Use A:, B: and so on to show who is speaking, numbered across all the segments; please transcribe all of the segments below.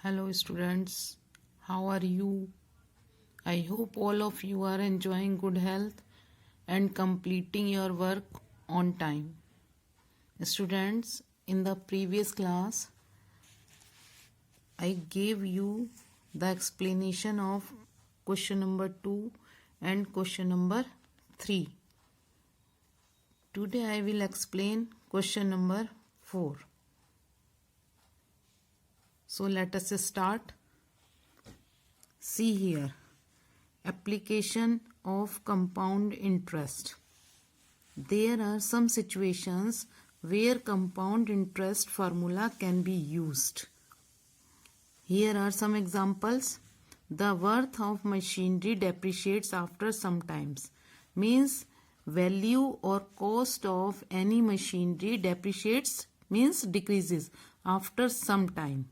A: Hello students, how are you? I hope all of you are enjoying good health and completing your work on time. Students, in the previous class, I gave you the explanation of question number 2 and question number 3. Today I will explain question number 4. So let us start. See here, application of compound interest. There are some situations where compound interest formula can be used. Here are some examples. The worth of machinery depreciates after some times. Means value or cost of any machinery depreciates means decreases after some time.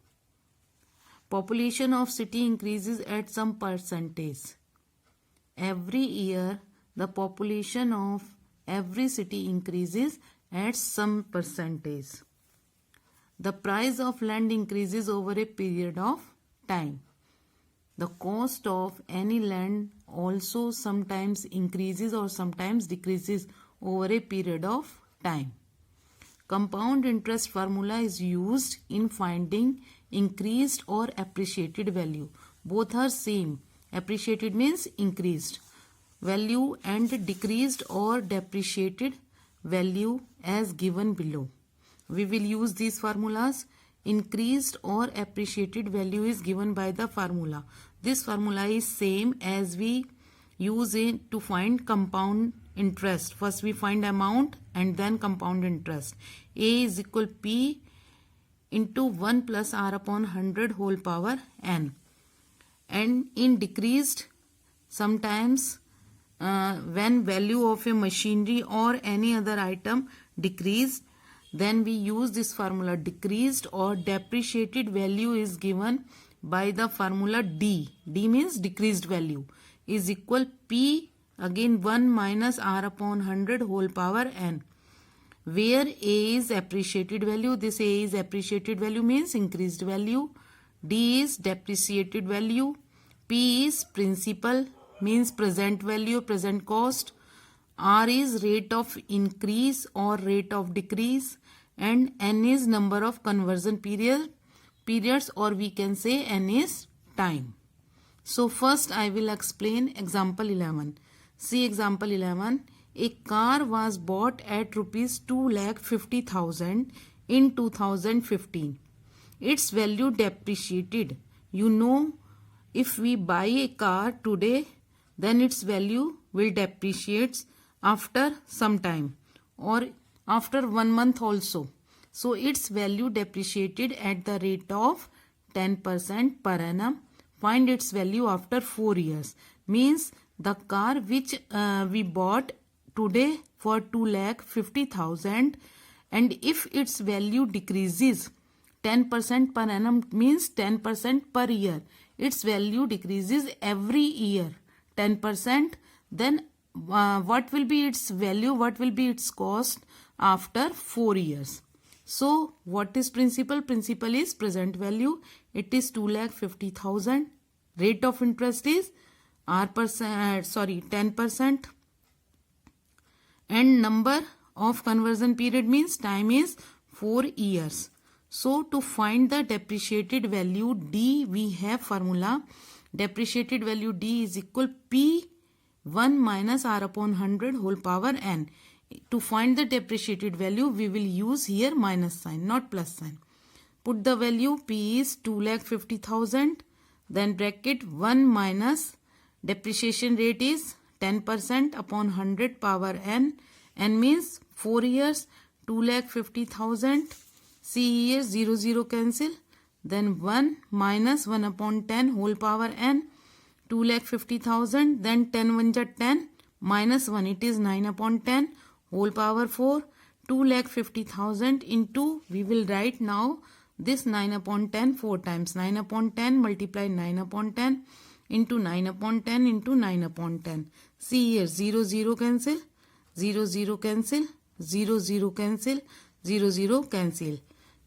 A: Population of city increases at some percentage. Every year the population of every city increases at some percentage. The price of land increases over a period of time. The cost of any land also sometimes increases or sometimes decreases over a period of time. Compound interest formula is used in finding increased or appreciated value. Both are same. Appreciated means increased value and decreased or depreciated value as given below. We will use these formulas. Increased or appreciated value is given by the formula. This formula is same as we use it to find compound interest. First we find amount and then compound interest. A is equal P into 1 plus R upon 100 whole power n. And in decreased, sometimes when value of a machinery or any other item decreased, then we use this formula. Decreased or depreciated value is given by the formula D. D means decreased value is equal P again 1 minus R upon 100 whole power n. Where A is appreciated value, this A is appreciated value means increased value. D is depreciated value. P is principal means present value, present cost. R is rate of increase or rate of decrease, and N is number of conversion periods, or we can say N is time. So first I will explain example 11. See example 11. A car was bought at rupees 2,50,000 in 2015. Its value depreciated. You know, if we buy a car today, then its value will depreciate after some time or after 1 month also. So its value depreciated at the rate of 10% per annum. Find its value after 4 years. Means the car which we bought today for 2,50,000, and if its value decreases 10% per annum means 10% per year. Its value decreases every year 10%. Then what will be its value? What will be its cost after 4 years? So what is principal? Principal is present value. It is 2,50,000. Rate of interest is 10%. And number of conversion period means time is 4 years. So to find the depreciated value D, we have formula. Depreciated value D is equal P 1 minus R upon 100 whole power n. To find the depreciated value, we will use here minus sign, not plus sign. Put the value. P is 2,50,000. Then bracket 1 minus depreciation rate is 10% upon 100 power n. N means 4 years. 2,50,000. See here 0 cancel. Then 1 minus 1 upon 10 whole power n. 2,50,000. Then 10 1 ja 10 minus 1, it is 9 upon 10 whole power 4. 2,50,000 into, we will write now this 9 upon 10 4 times. 9 upon 10 multiply 9 upon 10 into 9 upon 10 into 9 upon 10. See here 0 cancel. 0 cancel. 0 cancel. 0 cancel.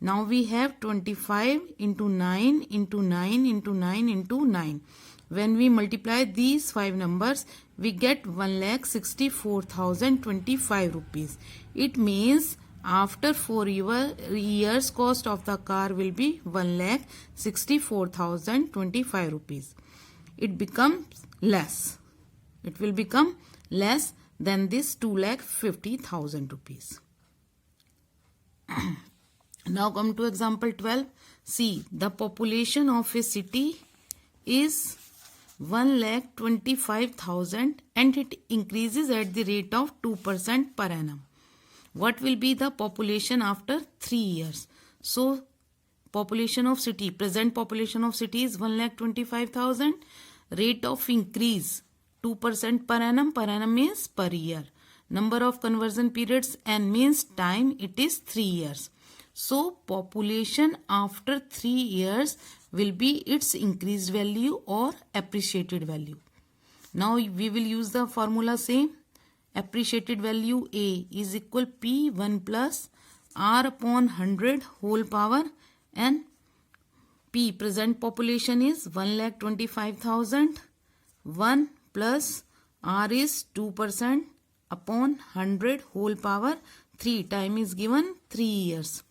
A: Now we have 25 into 9 into 9 into 9 into 9. When we multiply these 5 numbers, we get 1,64,025 rupees. It means after 4 years, cost of the car will be 1,64,025 rupees. It becomes less. It will become less than this 2,50,000 rupees. Now come to example 12. See, the population of a city is 1,25,000 and it increases at the rate of 2% per annum. What will be the population after 3 years? So, population of city, present population of city is 1,25,000. Rate of increase 2% per annum means per year. Number of conversion periods n means time, it is 3 years. So, population after 3 years will be its increased value or appreciated value. Now, we will use the formula same. Appreciated value A is equal P1 plus R upon 100 whole power n. P present population is 1,25,000. 1 plus R is 2% upon 100 whole power 3. Time is given 3 years.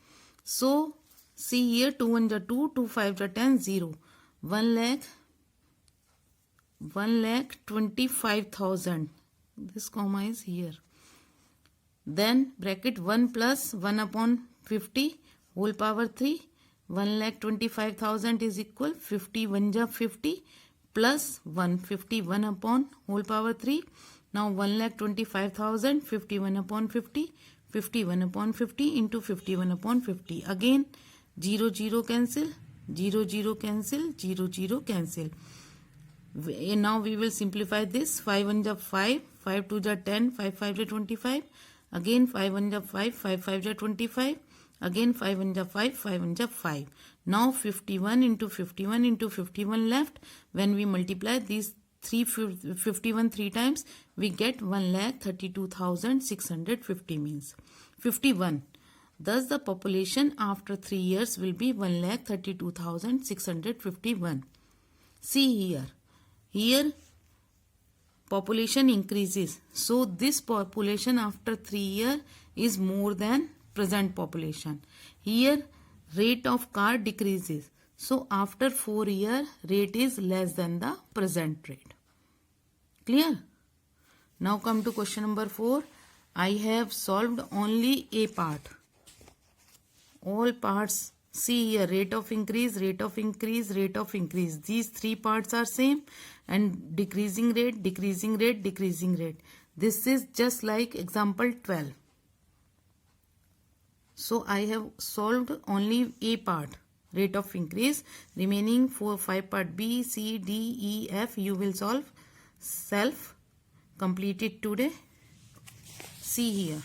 A: So, see here 2 1 is 2, 2 5 is 10, 0. 1,25,000. This comma is here. Then bracket 1 plus 1 upon 50 whole power 3. 1,25,000 is equal 50 1 is 50 plus 151 upon whole power 3. Now 1,25,000 51 upon 50. 51 upon 50 into 51 upon 50. Again 0 0 cancel, 0 0 cancel, 0 0 cancel. Now we will simplify this. 5 1 is 5, 5 2 is 10, 5 5 is 25. Again 5 1 is 5, 5 5 is 25. Again 5 1 is 5, 5 1 is 5. Now 51 into 51 into 51 left. When we multiply these 51 3 times, we get 1,32,650 means 51. Thus the population after 3 years will be 1,32,651. See here. Here population increases. So this population after 3 years is more than present population. Here rate of car decreases. So after 4 years rate is less than the present rate. Clear? Now come to question number 4. I have solved only a part. All parts, see here, rate of increase, rate of increase, rate of increase. These 3 parts are same and decreasing rate, decreasing rate, decreasing rate. This is just like example 12. So I have solved only a part, rate of increase. Remaining 5 part B, C, D, E, F you will solve self. Complete it today. See here.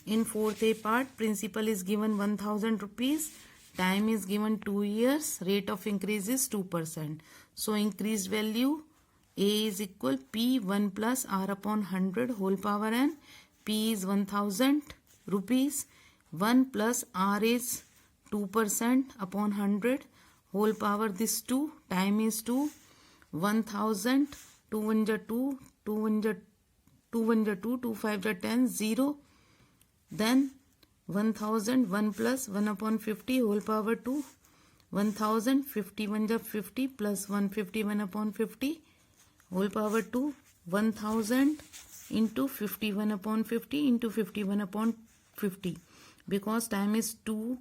A: In 4th A part, principal is given 1,000 rupees. Time is given 2 years. Rate of increase is 2%. So increased value A is equal P1 plus R upon 100 whole power n. P is 1,000 rupees. 1 plus R is 2% upon 100 whole power this 2. Time is 2. 1,000. 2 1 is 2. 2 1 is 2. 2 5 is 10. 0. Then 1,000. 1 plus 1 upon 50 whole power 2. 1,000. 51 is 50 plus 151 upon 50 whole power 2. 1,000 into 51 upon 50 into 51 upon 50. Because time is 2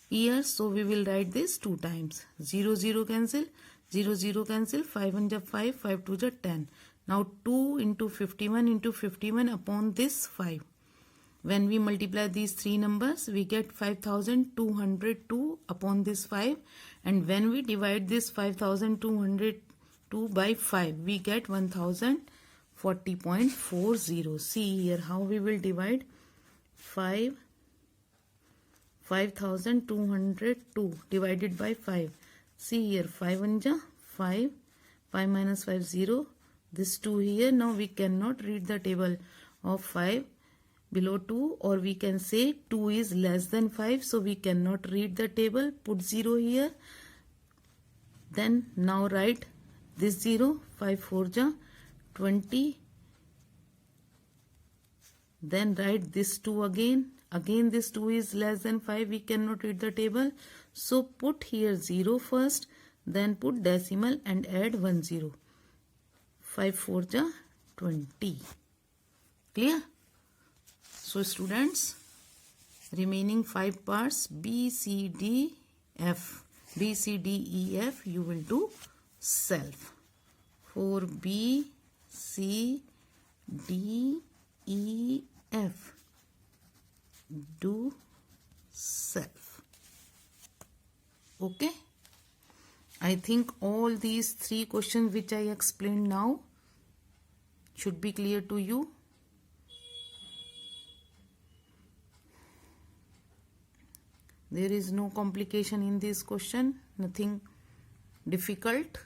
A: years, so we will write this 2 times. 0 0 cancel, 0 0 cancel. 5 1 is 5, 5 2 is 10. Now 2 into 51 upon this 5. When we multiply these 3 numbers, we get 5,202 upon this 5. And when we divide this 5,202 by 5, we get 1,040.40. See here how we will divide 5,202 divided by 5. See here 5 1 is 5, 5 minus 5 0. This 2 here. Now we cannot read the table of 5. below 2, or we can say 2 is less than 5, so we cannot read the table. Put 0 here. Then now write this 0. 5 4 ja 20. Then write this 2 again. Again this 2 is less than 5. We cannot read the table. So put here 0 first. Then put decimal and add 1 0. 5 4 ja 20. Clear? So students, remaining 5 parts B, C, D, F. B, C, D, E, F you will do self. For B, C, D, E, F do self. Okay? I think all these 3 questions which I explained now should be clear to you. There is no complication in this question, nothing difficult.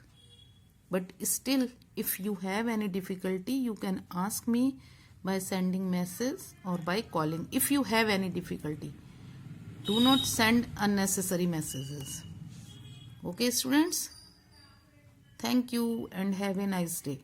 A: But still, if you have any difficulty, you can ask me by sending message or by calling. If you have any difficulty, do not send unnecessary messages. Okay, students? Thank you and have a nice day.